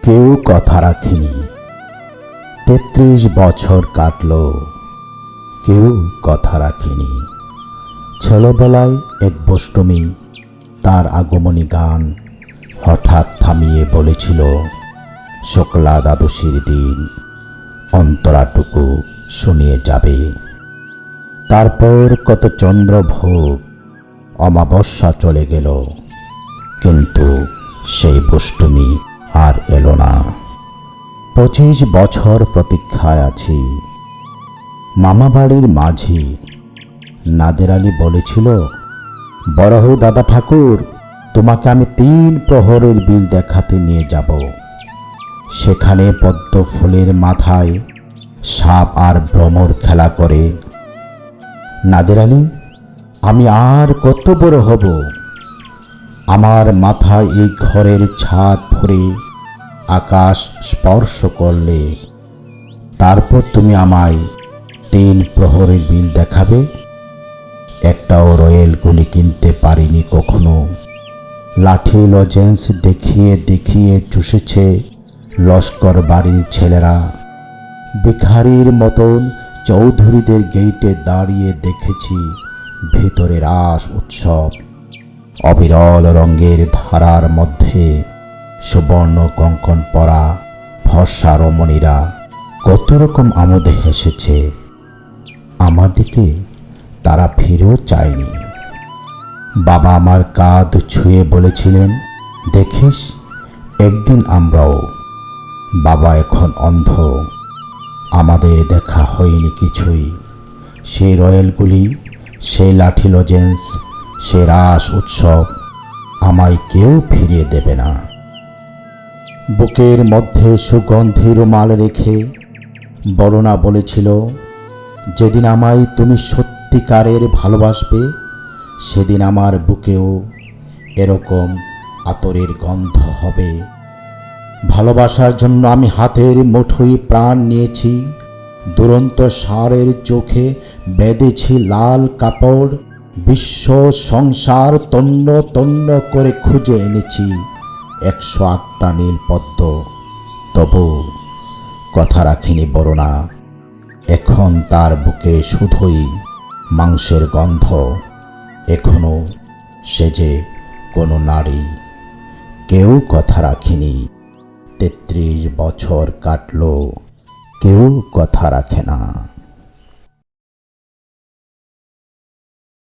কেউ কথা রাখেনি। ৩৩ বছর কাটল, কেউ কথা রাখেনি। ছেলেবেলায় এক বষ্টমী তার আগমনী গান হঠাৎ থামিয়ে বলেছিল, শুক্লা দ্বাদশীর দিন অন্তরাটুকু শুনিয়ে যাবে। তারপর কত চন্দ্রভোগ অমাবস্যা চলে গেল, কিন্তু সেই বষ্টমী আর এলো না। ২৫ বছর প্রতীক্ষায় আছি। মামাবাড়ির মাঝি নাদের আলী বলেছিল, বড় দাদা ঠাকুর, তোমাকে আমি ৩ প্রহরের বিল দেখাতে নিয়ে যাব। সেখানে পদ্ম ফুলের মাথায় সাপ আর ভ্রমর খেলা করে। নাদের আলী, আমি আর কত বড় হব? আমার মাথায় এই ঘরের ছাদ ভরে আকাশ স্পর্শ করলে তারপর তুমি আমায় ৩ প্রহরের বিল দেখাবে? একটাও রয়েল গুলি কিনতে পারিনি কখনো। লাঠি লজেন্স দেখিয়ে দেখিয়ে চুষেছে লস্কর বাড়ির ছেলেরা। ভিখারির মতন চৌধুরীদের গেইটে দাঁড়িয়ে দেখেছি ভিতরে রাস উৎসব। অবিরল রঙের ধারার মধ্যে সুবর্ণ কঙ্কণ পরা ফর্সা রমণীরা কত রকম আমোদে হেসেছে। আমার দিকে তারা ফিরেও চায়নি। বাবা আমার কাঁধ ছুঁয়ে বলেছিলেন, দেখিস একদিন আমরাও। বাবা এখন অন্ধ, আমাদের দেখা হয়নি কিছুই। সেই রয়েলগুলি, সেই লাঠি লজেন্স, সে রাস উৎসব আমায় কেউ ফিরিয়ে দেবে না। বুকের মধ্যে সুগন্ধি রুমাল রেখে বরুণা বলেছিল, যেদিন আমায় তুমি সত্যিকারের ভালোবাসবে সেদিন আমার বুকেও এরকম আতরের গন্ধ হবে। ভালোবাসার জন্য আমি হাতের মুঠোয় প্রাণ নিয়েছি। দুরন্ত ষাঁড়ের চোখে বেঁধেছি লাল কাপড়। বিশ্ব সংসার তন্ন তন্ন করে খুঁজে এনেছি ১০৮টা নীল পদ্ম। তবু কথা রাখিনি বরুণা। এখন তার বুকে শুধুই মাংসের গন্ধ। এখনো সে যে কোনো নারী। কেউ কথা রাখেনি। ৩৩ বছর কাটল, কেউ কথা রাখে না।